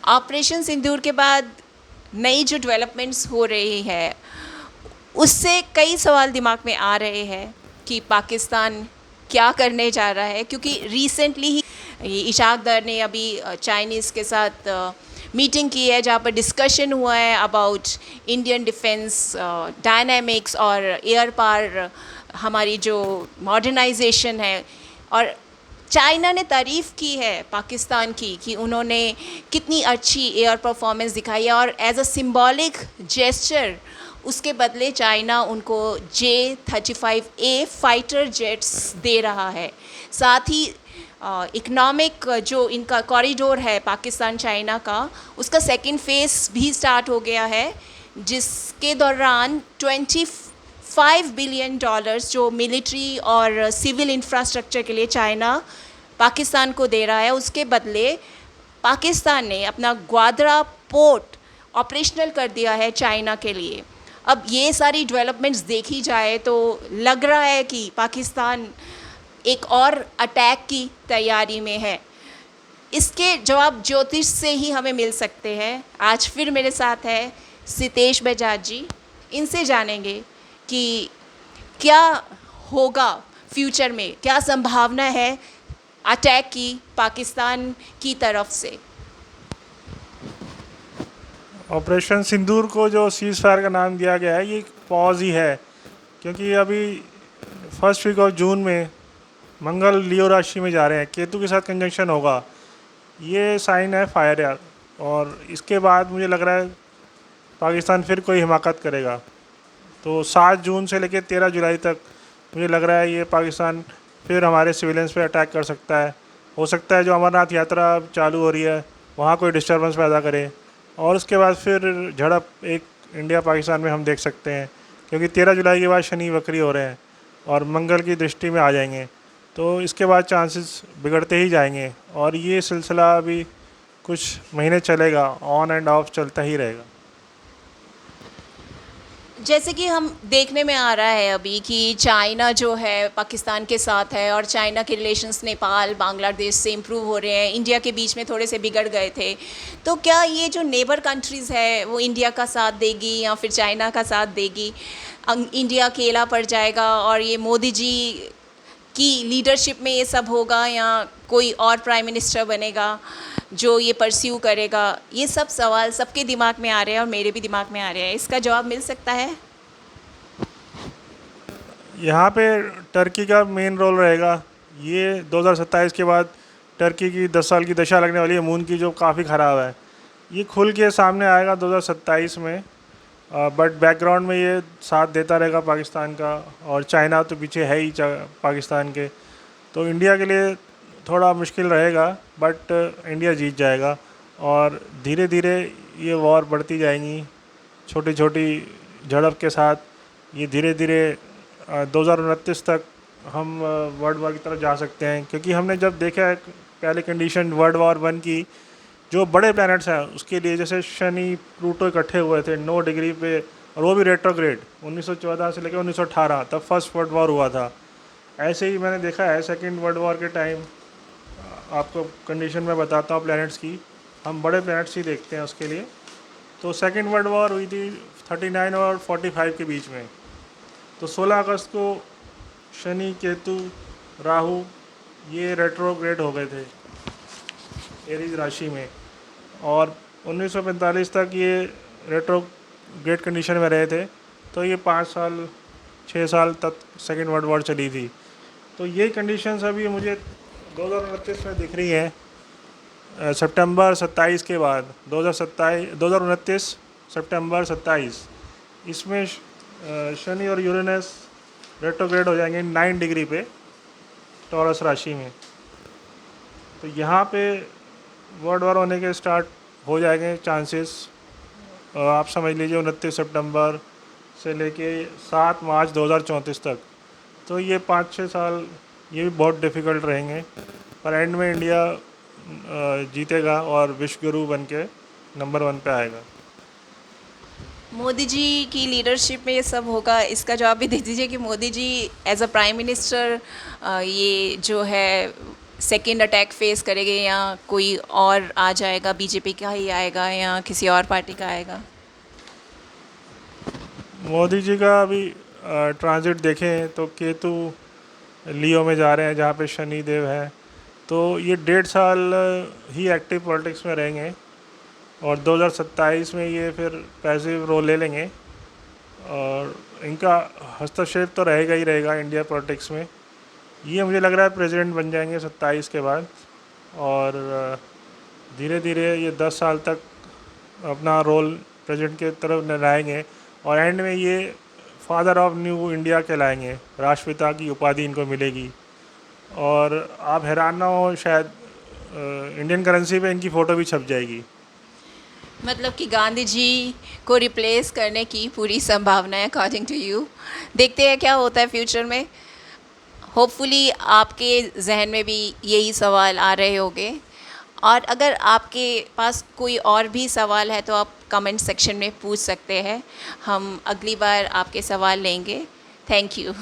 Operation सिंदूर के बाद नई जो डेवलपमेंट्स हो रही है उससे कई सवाल दिमाग में आ रहे हैं कि पाकिस्तान क्या करने जा रहा है, क्योंकि रिसेंटली ही ये इशाक दर ने अभी चाइनीज़ के साथ मीटिंग की है जहाँ पर डिस्कशन हुआ है अबाउट इंडियन डिफेंस डायनामिक्स और एयर पावर, हमारी जो मॉडर्नाइजेशन है। और चाइना ने तारीफ़ की है पाकिस्तान की कि उन्होंने कितनी अच्छी एयर परफॉर्मेंस दिखाई है, और एज अ सिंबॉलिक जेस्चर उसके बदले चाइना उनको J-35A फाइटर जेट्स दे रहा है। साथ ही इकोनॉमिक जो इनका कॉरिडोर है पाकिस्तान चाइना का, उसका सेकंड फेज़ भी स्टार्ट हो गया है, जिसके दौरान $25 बिलियन जो मिलिट्री और सिविल इंफ्रास्ट्रक्चर के लिए चाइना पाकिस्तान को दे रहा है, उसके बदले पाकिस्तान ने अपना ग्वादरा पोर्ट ऑपरेशनल कर दिया है चाइना के लिए। अब ये सारी डेवलपमेंट्स देखी जाए तो लग रहा है कि पाकिस्तान एक और अटैक की तैयारी में है। इसके जवाब ज्योतिष से ही हमें मिल सकते हैं। आज फिर मेरे साथ है सितेश बजाज जी, इनसे जानेंगे कि क्या होगा फ्यूचर में, क्या संभावना है अटैक की पाकिस्तान की तरफ से। ऑपरेशन सिंदूर को जो सीज़ फायर का नाम दिया गया है, ये एक पॉज ही है, क्योंकि अभी फर्स्ट वीक ऑफ जून में मंगल लियो राशि में जा रहे हैं, केतु के साथ कंजंक्शन होगा। ये साइन है फायर यार। और इसके बाद मुझे लग रहा है पाकिस्तान फिर कोई हिमाकत करेगा। तो 7 जून से लेकर 13 जुलाई तक मुझे लग रहा है ये पाकिस्तान फिर हमारे सिविलियंस पे अटैक कर सकता है। हो सकता है जो अमरनाथ यात्रा अब चालू हो रही है वहाँ कोई डिस्टर्बेंस पैदा करे, और उसके बाद फिर झड़प एक इंडिया पाकिस्तान में हम देख सकते हैं, क्योंकि 13 जुलाई के बाद शनि वक्री हो रहे हैं और मंगल की दृष्टि में आ जाएंगे। तो इसके बाद चांसेस बिगड़ते ही जाएंगे, और ये सिलसिला अभी कुछ महीने चलेगा, ऑन एंड ऑफ चलता ही रहेगा। जैसे कि हम देखने में आ रहा है अभी कि चाइना जो है पाकिस्तान के साथ है, और चाइना के रिलेशंस नेपाल बांग्लादेश से इम्प्रूव हो रहे हैं, इंडिया के बीच में थोड़े से बिगड़ गए थे। तो क्या ये जो नेबर कंट्रीज़ है वो इंडिया का साथ देगी या फिर चाइना का साथ देगी? इंडिया अकेला पड़ जाएगा और ये मोदी जी की लीडरशिप में ये सब होगा, या कोई और प्राइम मिनिस्टर बनेगा जो ये परस्यू करेगा? ये सब सवाल सबके दिमाग में आ रहे हैं और मेरे भी दिमाग में आ रहे हैं। इसका जवाब मिल सकता है? यहाँ पे टर्की का मेन रोल रहेगा। ये 2027 के बाद टर्की की 10 साल की दशा लगने वाली है मून की, जो काफ़ी ख़राब है। ये खुल के सामने आएगा 2027 में, बट बैकग्राउंड में ये साथ देता रहेगा पाकिस्तान का, और चाइना तो पीछे है ही पाकिस्तान के। तो इंडिया के लिए थोड़ा मुश्किल रहेगा, बट इंडिया जीत जाएगा, और धीरे धीरे ये वॉर बढ़ती जाएंगी छोटी छोटी झड़प के साथ। ये धीरे धीरे 2029 तक हम वर्ल्ड वॉर की तरफ जा सकते हैं, क्योंकि हमने जब देखा है पहले कंडीशन वर्ल्ड वॉर 1 की, जो बड़े प्लैनेट्स हैं उसके लिए, जैसे शनि प्लूटो इकट्ठे हुए थे 9 डिग्री पे, और वो भी रेट्रोग्रेड 1914 से लेकर 1918 तब फर्स्ट वर्ल्ड वॉर हुआ था। ऐसे ही मैंने देखा है सेकेंड वर्ल्ड वॉर के टाइम। आपको कंडीशन में बताता हूँ प्लैनेट्स की, हम बड़े प्लैनेट्स ही देखते हैं उसके लिए। तो सेकेंड वर्ल्ड वॉर हुई थी 39 और 45 के बीच में। तो 16 अगस्त को शनि केतु राहु ये रेट्रोग्रेड हो गए थे एरीज राशि में, और 1945 तक ये रेट्रोग्रेड कंडीशन में रहे थे। तो ये 5 साल 6 साल तक सेकेंड वर्ल्ड वॉर चली थी। तो ये कंडीशंस अभी मुझे 2029 में दिख रही हैं। सितंबर 27 के बाद 2029 सितंबर 27, इसमें शनि और यूरेनस रेट्रोग्रेड हो जाएंगे 9 डिग्री पे टॉरस राशि में। तो यहाँ पे वर्ल्ड वॉर होने के स्टार्ट हो जाएंगे चांसेस। आप समझ लीजिए 29 सितंबर से लेके 7 मार्च 2034 तक। तो ये 5-6 साल ये भी बहुत डिफ़िकल्ट रहेंगे, पर एंड में इंडिया जीतेगा और विश्व गुरु बन के नंबर 1 पे आएगा। मोदी जी की लीडरशिप में ये सब होगा, इसका जवाब भी दे दीजिए कि Modi ji as a prime minister ये जो है सेकंड अटैक फेस करेंगे या कोई और आ जाएगा, बीजेपी का ही आएगा या किसी और पार्टी का आएगा? मोदी जी का अभी ट्रांजिट देखें तो केतु लियो में जा रहे हैं जहाँ पे शनि देव है, तो ये 1.5 साल ही एक्टिव पॉलिटिक्स में रहेंगे और 2027 में ये फिर पैसिव रोल ले लेंगे और इनका हस्तक्षेप तो रहेगा ही रहेगा इंडिया पॉलिटिक्स में। ये मुझे लग रहा है प्रेसिडेंट बन जाएंगे 27 के बाद और धीरे धीरे ये 10 साल तक अपना रोल प्रेसिडेंट के तरफ निभाएंगे और एंड में ये फादर ऑफ न्यू इंडिया कहलाएंगे, राष्ट्रपिता की उपाधि इनको मिलेगी। और आप हैरान ना हो, शायद इंडियन करेंसी पे इनकी फ़ोटो भी छप जाएगी। मतलब कि गांधी जी को रिप्लेस करने की पूरी संभावना है अकॉर्डिंग टू यू। देखते हैं क्या होता है फ्यूचर में। होपफुली आपके जहन में भी यही सवाल आ रहे होंगे और अगर आपके पास कोई और भी सवाल है तो आप कमेंट सेक्शन में पूछ सकते हैं, हम अगली बार आपके सवाल लेंगे। Thank you.